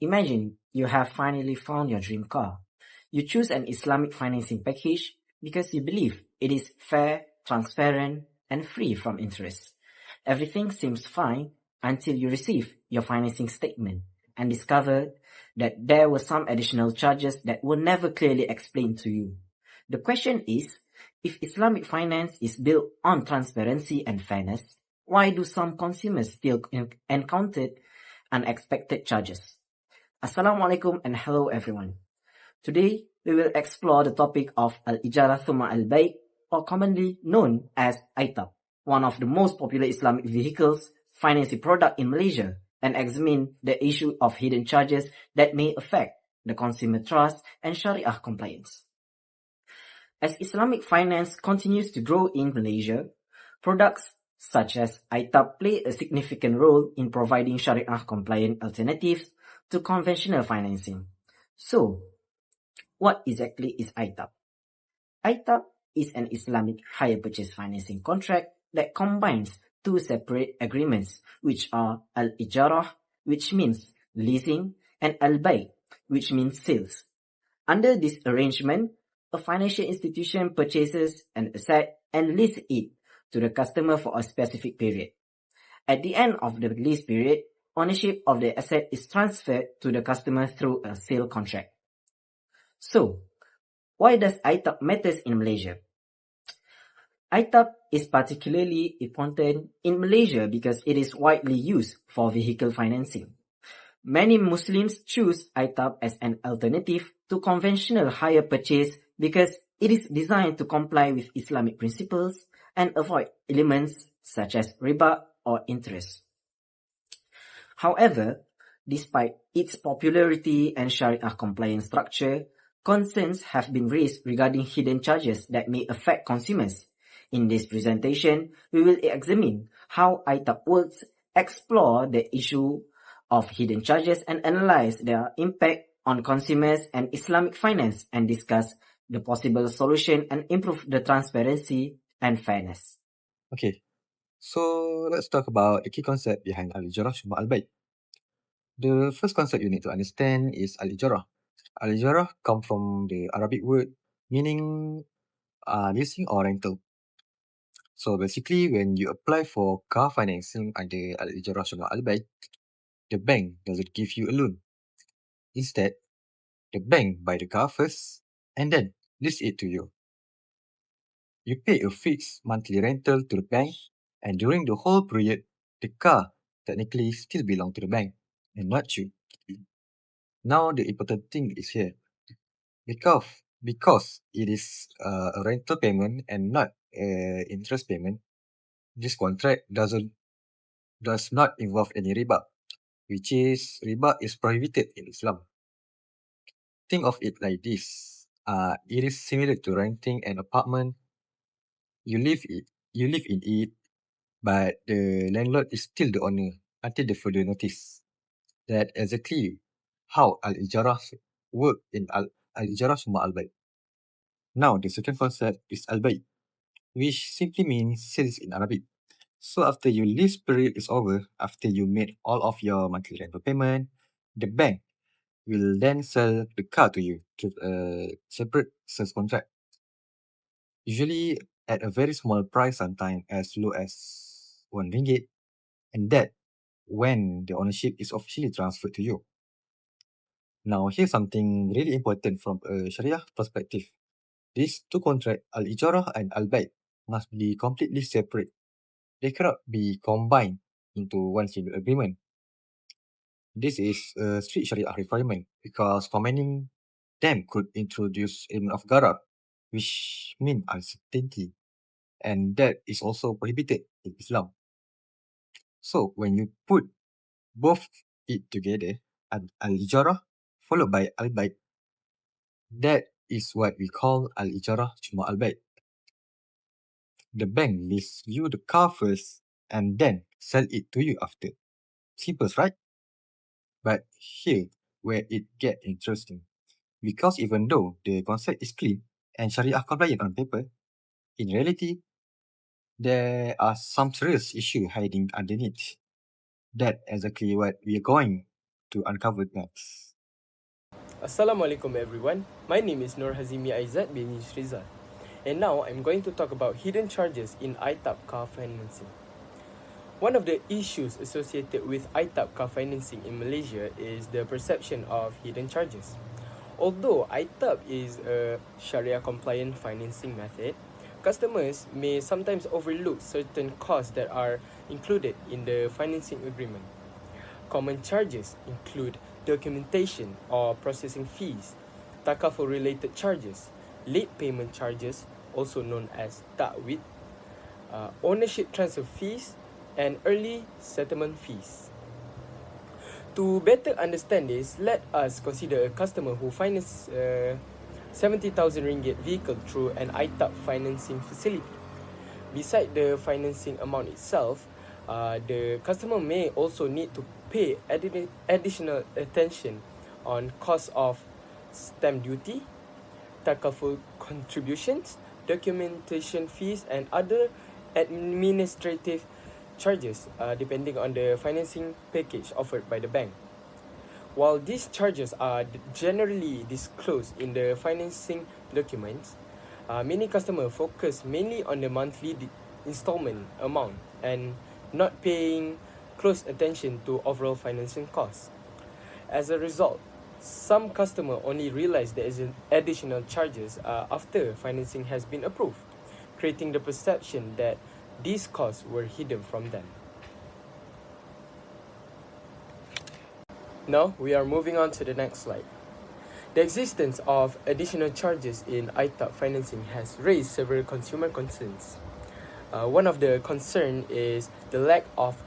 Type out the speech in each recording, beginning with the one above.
Imagine you have finally found your dream car. You choose an Islamic financing package because you believe it is fair, transparent, and free from interest. Everything seems fine until you receive your financing statement and discover that there were some additional charges that were never clearly explained to you. The question is, if Islamic finance is built on transparency and fairness, why do some consumers still encounter unexpected charges? Assalamualaikum and hello everyone. Today we will explore the topic of Al-Ijarah Thumma Al-Bayt, or commonly known as Aitab, one of the most popular Islamic vehicles financing product in Malaysia, and examine the issue of hidden charges that may affect the consumer trust and Sharia compliance. As Islamic finance continues to grow in Malaysia, products such as Aitab play a significant role in providing Sharia-compliant alternatives to conventional financing. So, what exactly is Aitab? Aitab is an Islamic hire purchase financing contract that combines two separate agreements, which are Al-Ijarah, which means leasing, and Al-Bay, which means sales. Under this arrangement, a financial institution purchases an asset and leases it to the customer for a specific period. At the end of the lease period, ownership of the asset is transferred to the customer through a sale contract. So, why does Aitab matters in Malaysia? Aitab is particularly important in Malaysia because it is widely used for vehicle financing. Many Muslims choose Aitab as an alternative to conventional hire purchase because it is designed to comply with Islamic principles and avoid elements such as riba or interest. However, despite its popularity and Sharia compliant structure, concerns have been raised regarding hidden charges that may affect consumers. In this presentation, we will examine how Aitab works, explore the issue of hidden charges, and analyze their impact on consumers and Islamic finance, and discuss the possible solution and improve the transparency and fairness. Okay, so let's talk about the key concept behind Al-Ijarah Shuma Al-Bayt. The first concept you need to understand is Al-Ijarah. Al-Ijarah come from the Arabic word meaning leasing or rental. So basically, when you apply for car financing under Al-Ijarah Shuma Al-Bayt, the bank doesn't give you a loan. Instead, the bank buy the car first and then lease it to you. You pay a fixed monthly rental to the bank, and during the whole period, the car technically still belong to the bank and not you. Now the important thing is here. Because it is a rental payment and not a interest payment, this contract does not involve any riba, which is riba is prohibited in Islam. Think of it like this. It is similar to renting an apartment. You live in it, but the landlord is still the owner until the further notice. That exactly how Al-Ijarah work in Al-Ijarah Suma Al-Bayt. Now, the second concept is Al-Bayt, which simply means sales in Arabic. So after your lease period is over, after you made all of your monthly rental payment, the bank will then sell the car to you through a separate sales contract. Usually at a very small price, sometimes as low as RM1, and that when the ownership is officially transferred to you. Now, here's something really important from a Sharia perspective. These two contracts, Al-Ijarah and Al-Bayt, must be completely separate. They cannot be combined into one single agreement. This is a strict Sharia requirement because combining them could introduce element of gharar, which means uncertainty, and that is also prohibited in Islam. So when you put both it together, Al-Ijarah followed by Al-Bayt, that is what we call Al-Ijarah Cuma Al-Bayt. The bank leases you the car first and then sell it to you after. Simple, right? But here where it get interesting. Because even though the concept is clean and Sharia compliant on paper, in reality, there are some serious issues hiding underneath. That's exactly what we are going to uncover next. Assalamualaikum everyone, my name is Nur Hazimi Aizat bin Rizal, and now I'm going to talk about hidden charges in Aitab car financing. One of the issues associated with Aitab car financing in Malaysia is the perception of hidden charges. Although Aitab is a Sharia-compliant financing method, customers may sometimes overlook certain costs that are included in the financing agreement. Common charges include documentation or processing fees, takaful-related charges, late payment charges, also known as ta'wid, ownership transfer fees, and early settlement fees. To better understand this, let us consider a customer who financed 70,000 ringgit vehicle through an Aitab financing facility. Beside the financing amount itself, the customer may also need to pay additional attention on cost of stamp duty, takaful contributions, documentation fees, and other administrative charges depending on the financing package offered by the bank. While these charges are generally disclosed in the financing documents, many customers focus mainly on the monthly installment amount and not paying close attention to overall financing costs. As a result, some customers only realize there is additional charges after financing has been approved, creating the perception that these costs were hidden from them. Now we are moving on to the next slide. The existence of additional charges in Aitab financing has raised several consumer concerns. One of the concerns is the lack of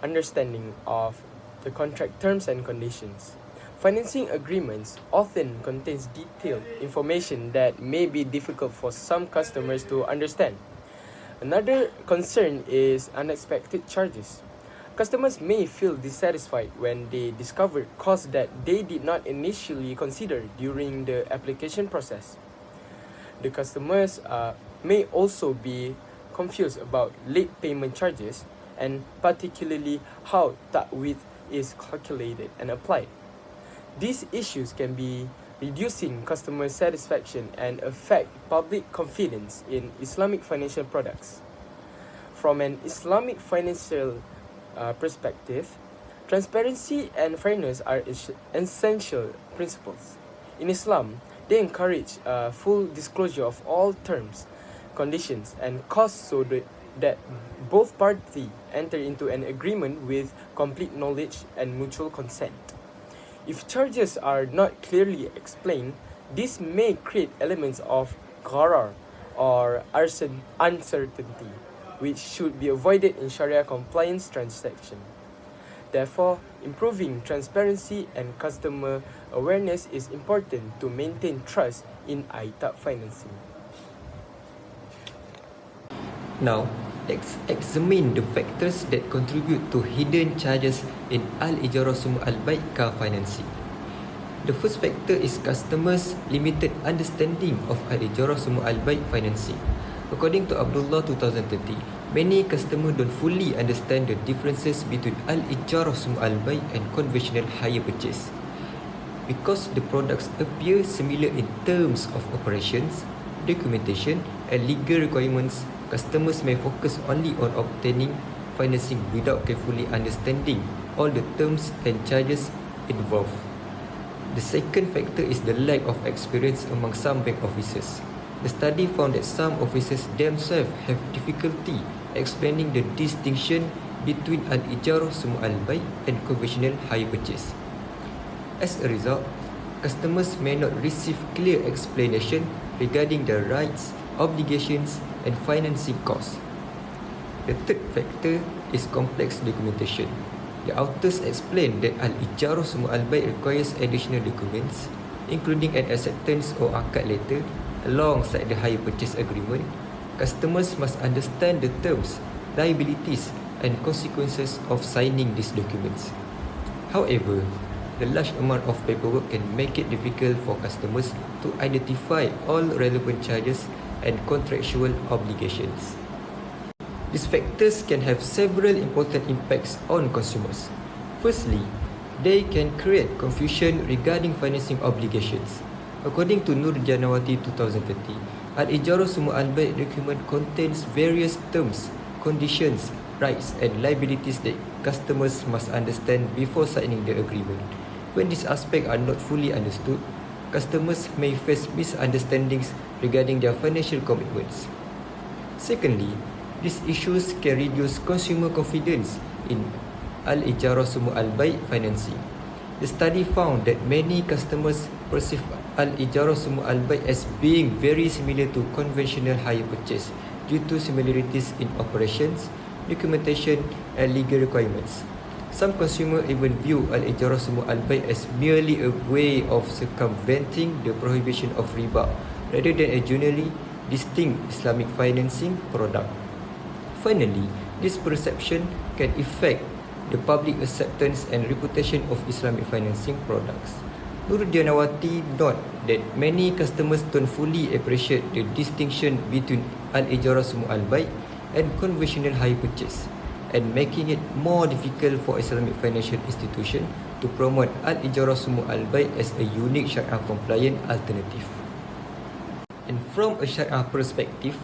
understanding of the contract terms and conditions. Financing agreements often contains detailed information that may be difficult for some customers to understand. Another concern is unexpected charges. Customers may feel dissatisfied when they discover costs that they did not initially consider during the application process. The customers may also be confused about late payment charges and particularly how ta'wid is calculated and applied. These issues can be reducing customer satisfaction and affect public confidence in Islamic financial products. From an Islamic financial perspective, transparency and fairness are essential principles. In Islam, they encourage full disclosure of all terms, conditions, and costs so that both parties enter into an agreement with complete knowledge and mutual consent. If charges are not clearly explained, this may create elements of gharar or uncertainty, which should be avoided in Sharia compliance transactions. Therefore, improving transparency and customer awareness is important to maintain trust in Aitab financing. Now, let's examine the factors that contribute to hidden charges in Al-Ijarah Summa Al-Baik car financing. The first factor is customers' limited understanding of Al-Ijarah Summa Al-Baik financing. According to Abdullah 2030, many customers don't fully understand the differences between Al-Ijarah Summa Al-Baik and conventional hire purchase. Because the products appear similar in terms of operations, documentation, and legal requirements, customers may focus only on obtaining financing without carefully understanding all the terms and charges involved. The second factor is the lack of experience among some bank officers. The study found that some officers themselves have difficulty explaining the distinction between Al-Ijarah Summa Al-Baik and conventional hire purchase. As a result, customers may not receive clear explanation regarding their rights, obligations, and financing costs. The third factor is complex documentation. The authors explain that Al-Ijarah Summa Al-Baik requires additional documents, including an acceptance or akad letter, alongside the hire purchase agreement. Customers must understand the terms, liabilities, and consequences of signing these documents. However, the large amount of paperwork can make it difficult for customers to identify all relevant charges and contractual obligations. These factors can have several important impacts on consumers. Firstly, They can create confusion regarding financing obligations. According to Nur Janawati 2030, Al-Ijarah Summa Al-Bai document contains various terms, conditions, rights and liabilities that customers must understand before signing the agreement. When these aspects are not fully understood, customers may face misunderstandings regarding their financial commitments. Secondly, these issues can reduce consumer confidence in Al-Ijarah Summa Al-Bai financing. The study found that many customers perceive Al-Ijarah Summa Al-Bai as being very similar to conventional hire purchase due to similarities in operations, documentation and legal requirements. Some consumers even view Al-Ijarah Summa Al-Bai as merely a way of circumventing the prohibition of riba rather than a genuinely distinct Islamic financing product. Finally, this perception can affect the public acceptance and reputation of Islamic financing products. Nur Janawati noted that many customers don't fully appreciate the distinction between Al-Ijarah Summa Al-Bai and conventional hire purchase, and making it more difficult for Islamic financial institution to promote Al-Ijarah Summa Al-Bai as a unique Sharia compliant alternative. And from a Sharia perspective,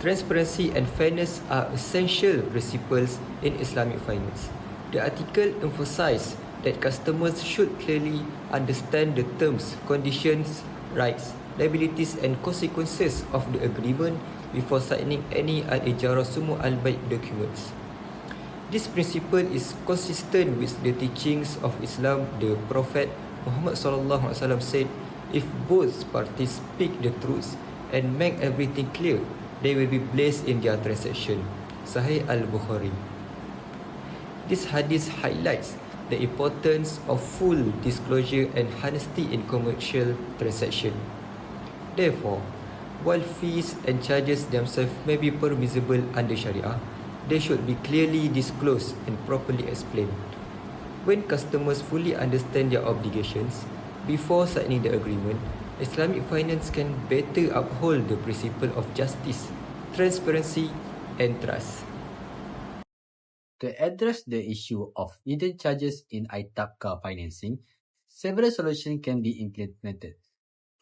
transparency and fairness are essential principles in Islamic finance. The article emphasized that customers should clearly understand the terms, conditions, rights, liabilities and consequences of the agreement before signing any Al-Ijarah Summa Al-Bai documents. This principle is consistent with the teachings of Islam. The Prophet Muhammad SAW said, if both parties speak the truth and make everything clear, they will be blessed in their transaction. Sahih Al-Bukhari. This hadith highlights the importance of full disclosure and honesty in commercial transaction. Therefore, while fees and charges themselves may be permissible under Sharia, they should be clearly disclosed and properly explained. When customers fully understand their obligations before signing the agreement, Islamic finance can better uphold the principle of justice, transparency and trust. To address the issue of hidden charges in Aitab car financing, several solutions can be implemented.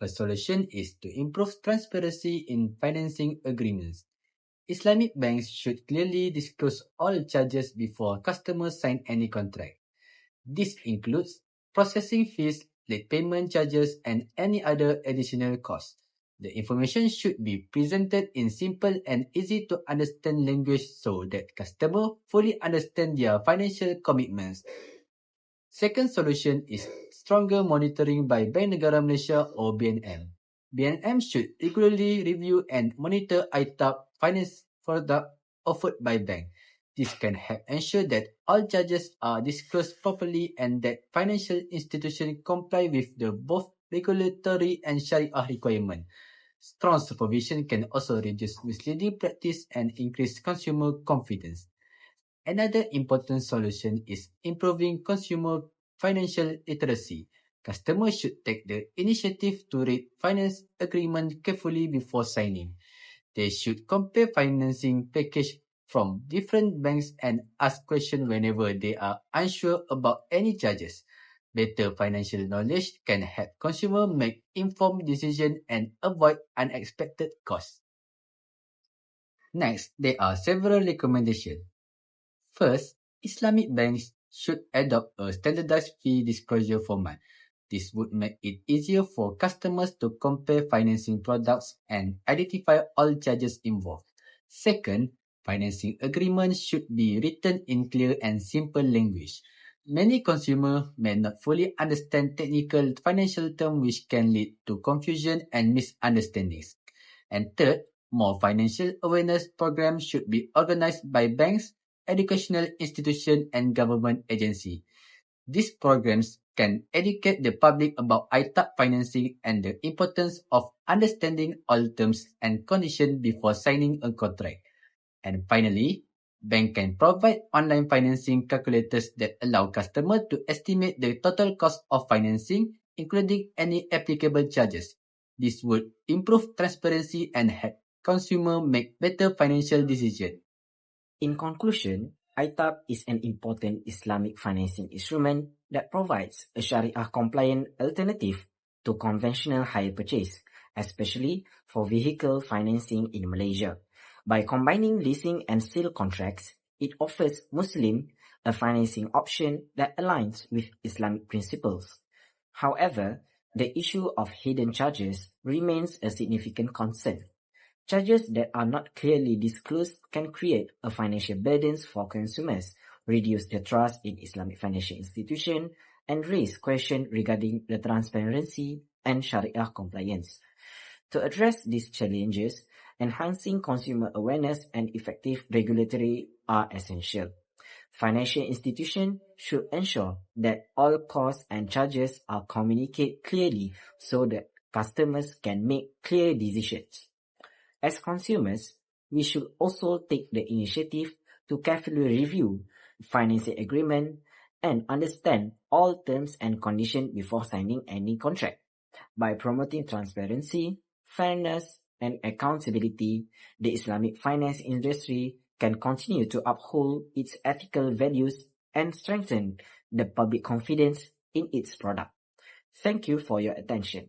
First solution is to improve transparency in financing agreements. Islamic banks should clearly disclose all charges before customers sign any contract. This includes processing fees, late payment charges, and any other additional costs. The information should be presented in simple and easy to understand language so that customers fully understand their financial commitments. Second solution is stronger monitoring by Bank Negara Malaysia or BNM. BNM should regularly review and monitor Aitab finance product offered by bank. This can help ensure that all charges are disclosed properly and that financial institutions comply with the both regulatory and Sharia requirements. Strong supervision can also reduce misleading practice and increase consumer confidence. Another important solution is improving consumer financial literacy. Customers should take the initiative to read finance agreement carefully before signing. They should compare financing package from different banks and ask questions whenever they are unsure about any charges. Better financial knowledge can help consumers make informed decisions and avoid unexpected costs. Next, there are several recommendations. First, Islamic banks should adopt a standardized fee disclosure format. This would make it easier for customers to compare financing products and identify all charges involved. Second, financing agreements should be written in clear and simple language. Many consumers may not fully understand technical financial terms which can lead to confusion and misunderstandings. And third, more financial awareness programs should be organized by banks, educational institutions, and government agencies. These programs can educate the public about Aitab financing and the importance of understanding all terms and conditions before signing a contract. And finally, bank can provide online financing calculators that allow customers to estimate the total cost of financing, including any applicable charges. This would improve transparency and help consumers make better financial decisions. In conclusion, Aitab is an important Islamic financing instrument that provides a Sharia-compliant alternative to conventional hire purchase, especially for vehicle financing in Malaysia. By combining leasing and sale contracts, it offers Muslims a financing option that aligns with Islamic principles. However, the issue of hidden charges remains a significant concern. Charges that are not clearly disclosed can create a financial burdens for consumers, reduce their trust in Islamic financial institutions, and raise questions regarding the transparency and Sharia compliance. To address these challenges, enhancing consumer awareness and effective regulatory are essential. Financial institutions should ensure that all costs and charges are communicated clearly so that customers can make clear decisions. As consumers, we should also take the initiative to carefully review financing agreement and understand all terms and conditions before signing any contract. By promoting transparency, fairness, and accountability, the Islamic finance industry can continue to uphold its ethical values and strengthen the public confidence in its product. Thank you for your attention.